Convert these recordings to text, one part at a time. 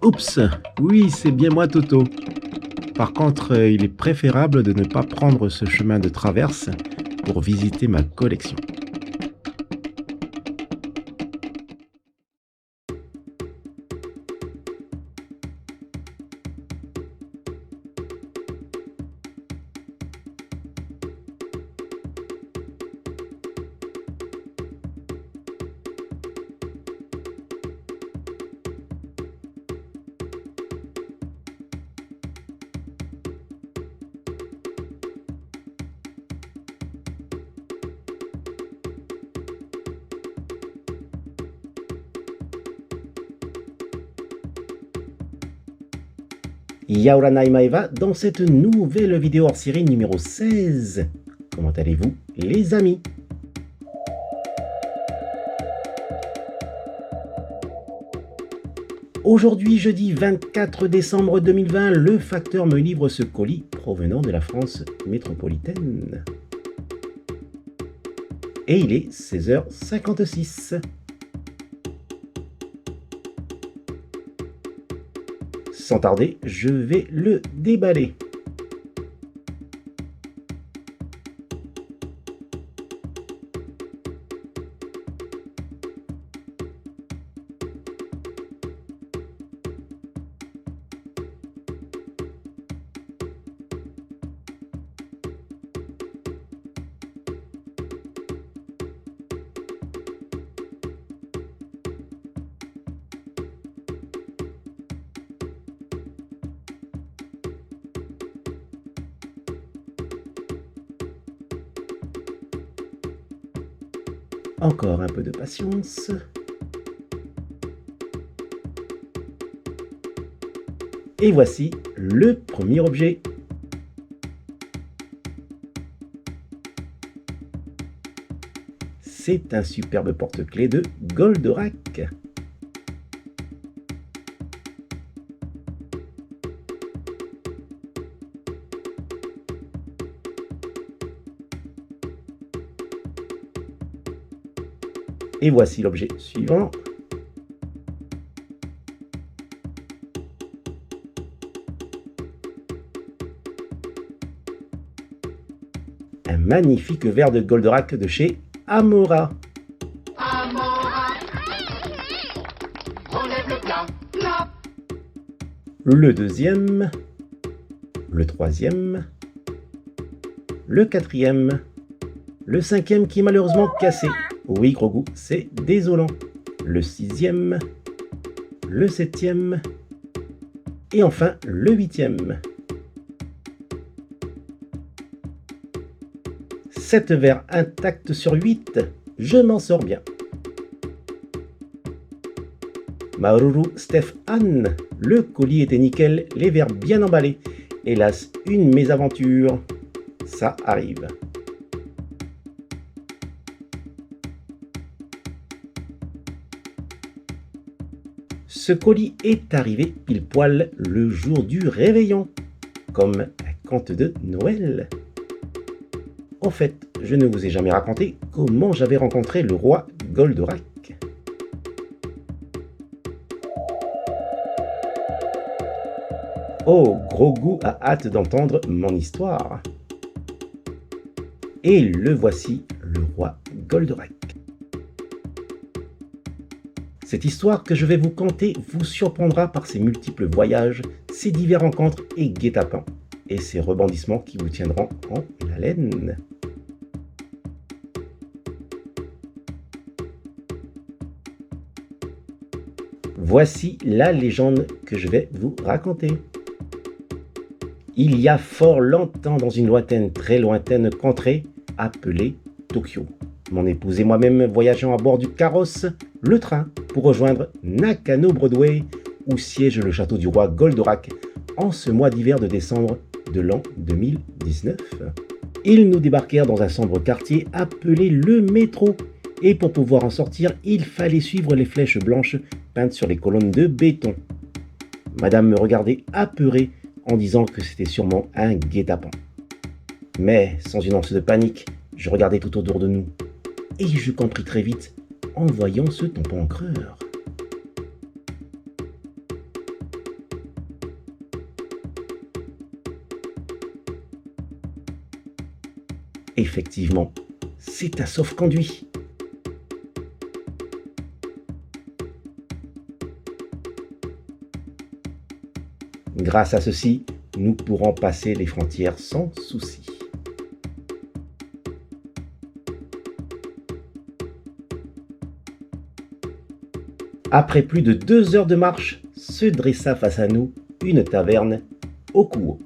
Oups, oui, c'est bien moi Toto. Par contre, il est préférable de ne pas prendre ce chemin de traverse pour visiter ma collection. Yaoranai Maeva dans cette nouvelle vidéo hors série numéro 16. Comment allez-vous les amis? Aujourd'hui, jeudi 24 décembre 2020, le facteur me livre ce colis provenant de la France métropolitaine. Et il est 16h56. Sans tarder, je vais le déballer. Encore un peu de patience. Et voici le premier objet. C'est un superbe porte-clés de Goldorak. Et voici l'objet suivant. Un magnifique verre de Goldorak de chez Amora. Amora, enlève le plat, plat. Le deuxième, le troisième, le quatrième, le cinquième qui est malheureusement cassé. Oui, gros goût, c'est désolant. Le sixième, le septième et enfin le huitième. 7 verres intacts sur 8, je m'en sors bien. Maururu Steph-Anne, le colis était nickel, les verres bien emballés. Hélas, une mésaventure, ça arrive. Ce colis est arrivé pile poil le jour du réveillon, comme un conte de Noël. En fait, je ne vous ai jamais raconté comment j'avais rencontré le roi Goldorak. Oh, gros goût a hâte d'entendre mon histoire. Et le voici, le roi Goldorak. Cette histoire que je vais vous conter vous surprendra par ses multiples voyages, ses divers rencontres et guet-apens, et ses rebondissements qui vous tiendront en haleine. Voici la légende que je vais vous raconter. Il y a fort longtemps dans une lointaine, très lointaine contrée appelée Tokyo. Mon épouse et moi-même voyageons à bord du carrosse, le train, pour rejoindre Nakano Broadway, où siège le château du roi Goldorak, en ce mois d'hiver de décembre de l'an 2019. Ils nous débarquèrent dans un sombre quartier appelé le métro, et pour pouvoir en sortir, il fallait suivre les flèches blanches peintes sur les colonnes de béton. Madame me regardait apeurée en disant que c'était sûrement un guet-apens. Mais sans une once de panique, je regardais tout autour de nous. Et je compris très vite en voyant ce tampon encreur. Effectivement, c'est un sauf-conduit. Grâce à ceci, nous pourrons passer les frontières sans souci. Après plus de 2 heures de marche, se dressa face à nous une taverne au Okuo.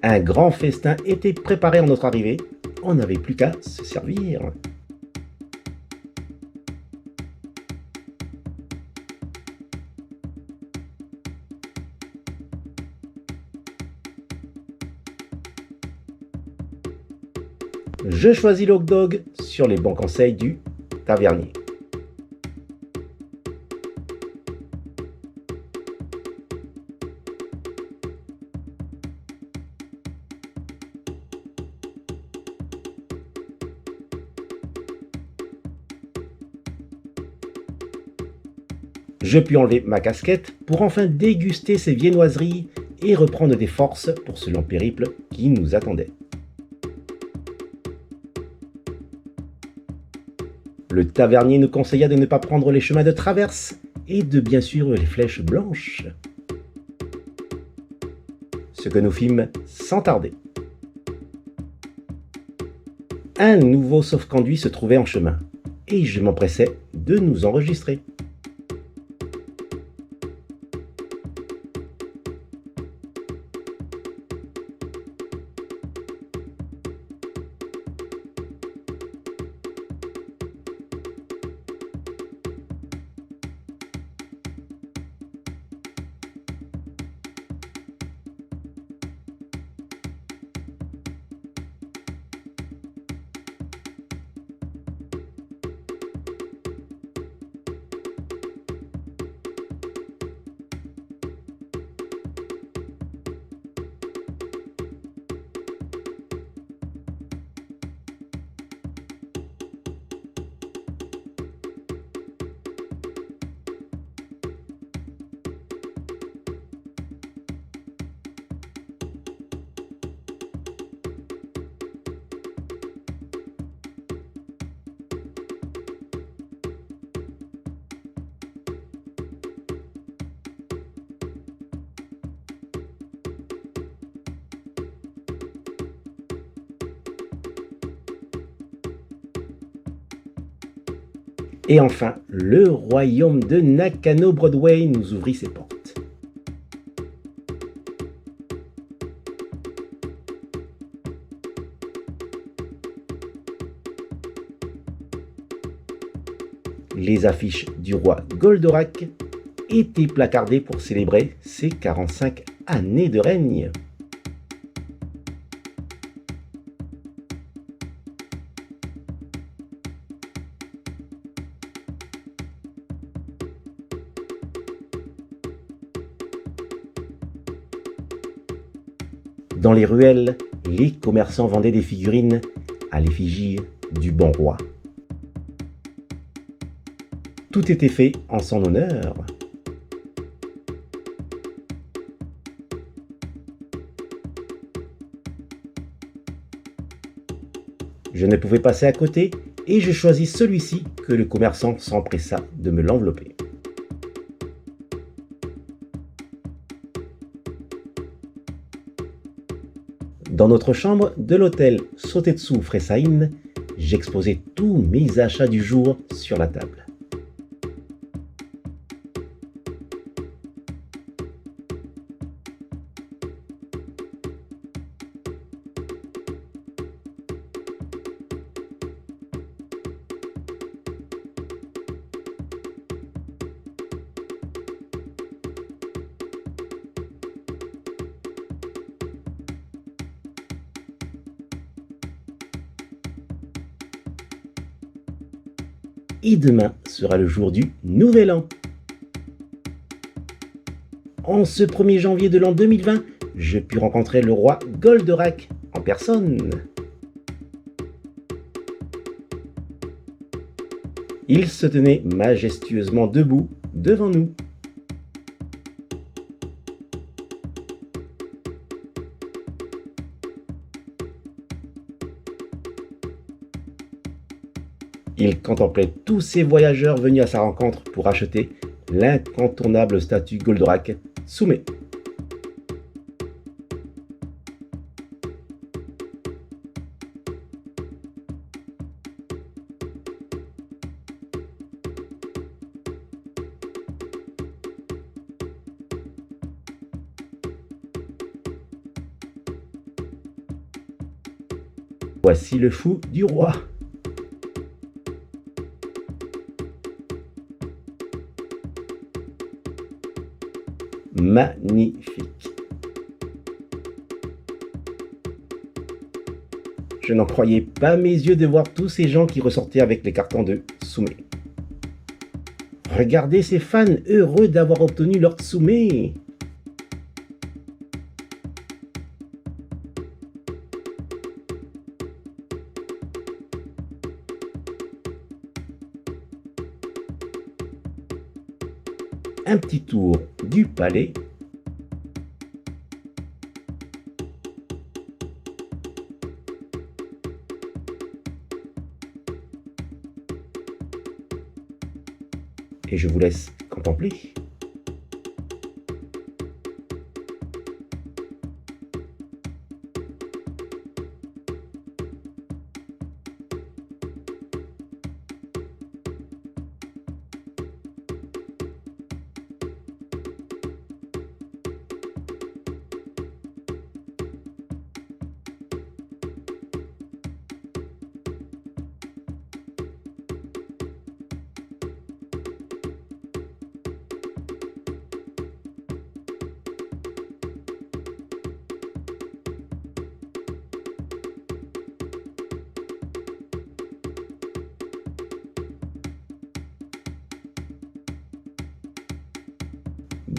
Un grand festin était préparé à notre arrivée. On n'avait plus qu'à se servir. Je choisis le hot dog sur les bons conseils du tavernier. Je puis enlever ma casquette pour enfin déguster ces viennoiseries et reprendre des forces pour ce long périple qui nous attendait. Le tavernier nous conseilla de ne pas prendre les chemins de traverse et de bien suivre les flèches blanches. Ce que nous fîmes sans tarder. Un nouveau sauf-conduit se trouvait en chemin et je m'empressais de nous enregistrer. Et enfin, le royaume de Nakano Broadway nous ouvrit ses portes. Les affiches du roi Goldorak étaient placardées pour célébrer ses 45 années de règne. Dans les ruelles, les commerçants vendaient des figurines à l'effigie du bon roi. Tout était fait en son honneur. Je ne pouvais passer à côté et je choisis celui-ci que le commerçant s'empressa de me l'envelopper. Dans notre chambre de l'hôtel Sotetsu Fresain, j'exposais tous mes achats du jour sur la table. Et demain sera le jour du Nouvel An. En ce 1er janvier de l'an 2020, je pus rencontrer le roi Goldorak en personne. Il se tenait majestueusement debout devant nous. Il contemplait tous ces voyageurs venus à sa rencontre pour acheter l'incontournable statue Goldorak Soumé. Voici le fou du roi. Magnifique. Je n'en croyais pas mes yeux de voir tous ces gens qui ressortaient avec les cartons de Soumé. Regardez ces fans heureux d'avoir obtenu leur Soumé. Un petit tour du palais. Et je vous laisse contempler.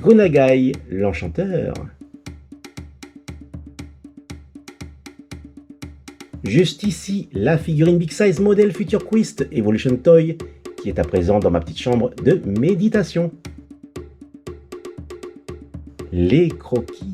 Gonagai, l'enchanteur. Juste ici, la figurine Big Size Model Future Quest Evolution Toy qui est à présent dans ma petite chambre de méditation. Les croquis.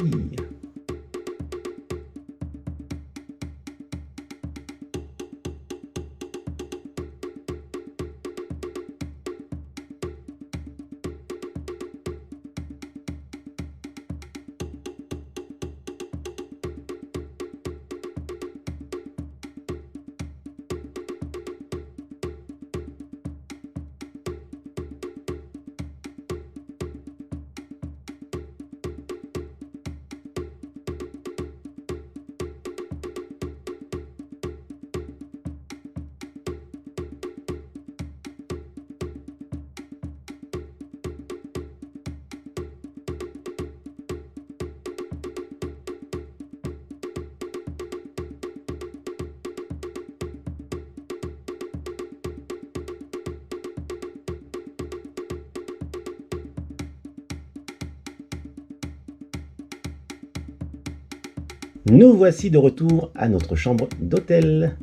Nous voici de retour à notre chambre d'hôtel.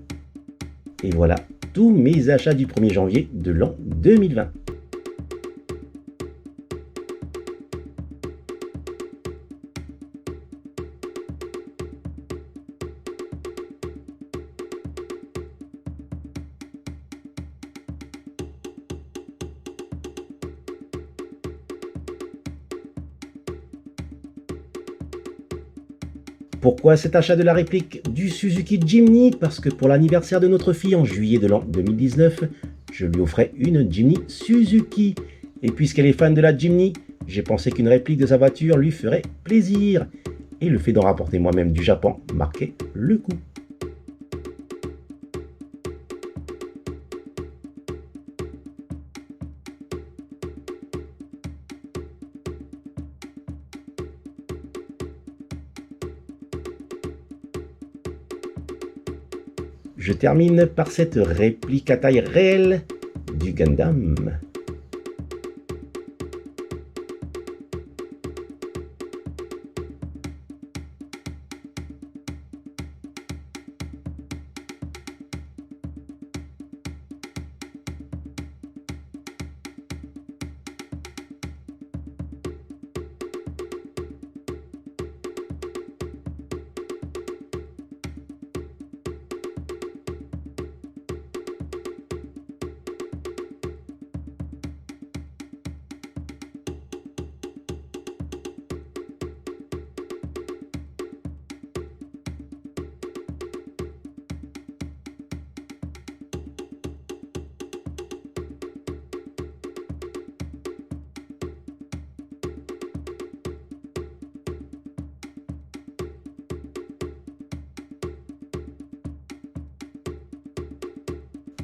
Et voilà tous mes achats du 1er janvier de l'an 2020. Pourquoi cet achat de la réplique du Suzuki Jimny? Parce que pour l'anniversaire de notre fille en juillet de l'an 2019, je lui offrais une Jimny Suzuki. Et puisqu'elle est fan de la Jimny, j'ai pensé qu'une réplique de sa voiture lui ferait plaisir. Et le fait d'en rapporter moi-même du Japon marquait le coup. Je termine par cette réplique à taille réelle du Gundam.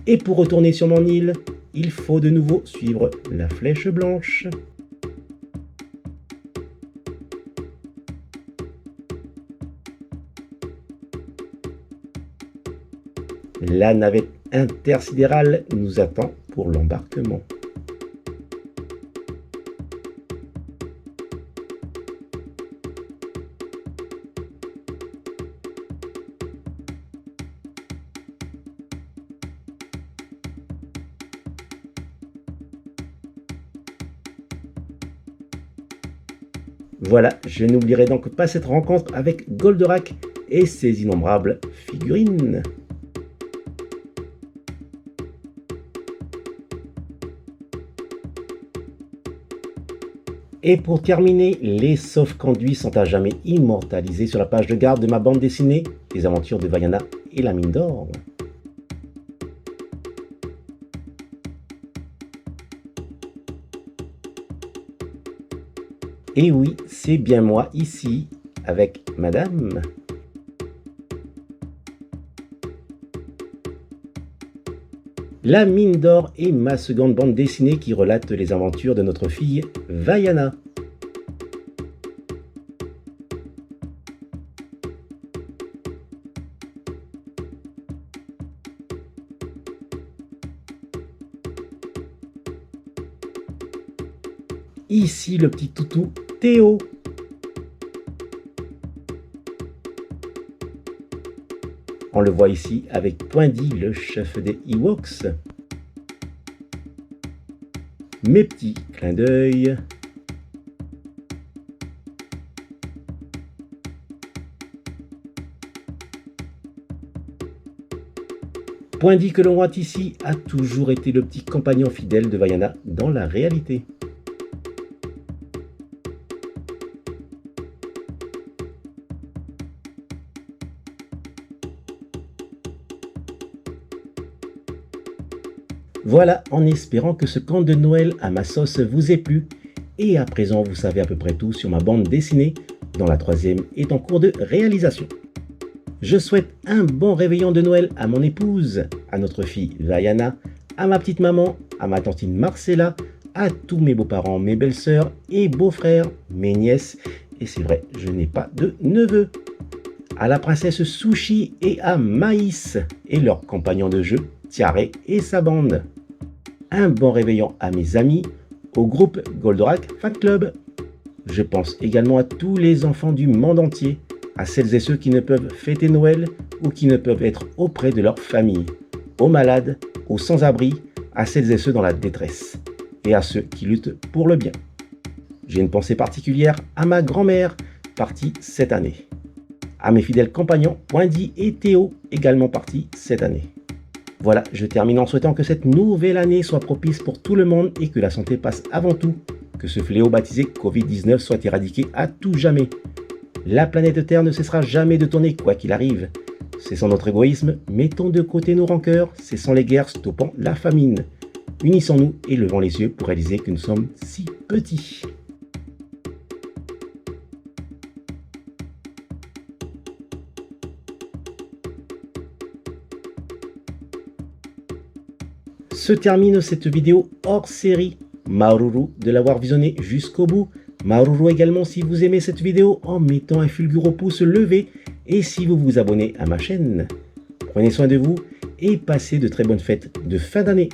Et pour retourner sur mon île, il faut de nouveau suivre la flèche blanche. La navette intersidérale nous attend pour l'embarquement. Voilà, je n'oublierai donc pas cette rencontre avec Goldorak et ses innombrables figurines. Et pour terminer, les sauf-conduits sont à jamais immortalisés sur la page de garde de ma bande dessinée, Les aventures de Vaiana et la mine d'or. Et oui, c'est bien moi ici, avec madame. La mine d'or est ma seconde bande dessinée qui relate les aventures de notre fille Vaiana. Ici le petit toutou Théo. On le voit ici avec Poindy, le chef des Ewoks. Mes petits clins d'œil. Poindy que l'on voit ici a toujours été le petit compagnon fidèle de Vaiana dans la réalité. Voilà, en espérant que ce conte de Noël à ma sauce vous ait plu. Et à présent, vous savez à peu près tout sur ma bande dessinée, dont la troisième est en cours de réalisation. Je souhaite un bon réveillon de Noël à mon épouse, à notre fille Vaiana, à ma petite maman, à ma tantine Marcella, à tous mes beaux-parents, mes belles-sœurs et beaux-frères, mes nièces, et c'est vrai, je n'ai pas de neveu, à la princesse Sushi et à Maïs et leurs compagnons de jeu, Tiare et sa bande. Un bon réveillon à mes amis, au groupe Goldorak Fan Club. Je pense également à tous les enfants du monde entier, à celles et ceux qui ne peuvent fêter Noël ou qui ne peuvent être auprès de leur famille, aux malades, aux sans-abri, à celles et ceux dans la détresse, et à ceux qui luttent pour le bien. J'ai une pensée particulière à ma grand-mère, partie cette année. À mes fidèles compagnons Poindy et Théo, également partis cette année. Voilà, je termine en souhaitant que cette nouvelle année soit propice pour tout le monde et que la santé passe avant tout, que ce fléau baptisé Covid-19 soit éradiqué à tout jamais. La planète Terre ne cessera jamais de tourner quoi qu'il arrive. Cessons notre égoïsme, mettons de côté nos rancœurs, cessons les guerres, stoppons la famine. Unissons-nous et levons les yeux pour réaliser que nous sommes si petits. Se termine cette vidéo hors série. Maruru de l'avoir visionné jusqu'au bout. Maruru également si vous aimez cette vidéo en mettant un fulgure au pouce levé et si vous vous abonnez à ma chaîne. Prenez soin de vous et passez de très bonnes fêtes de fin d'année.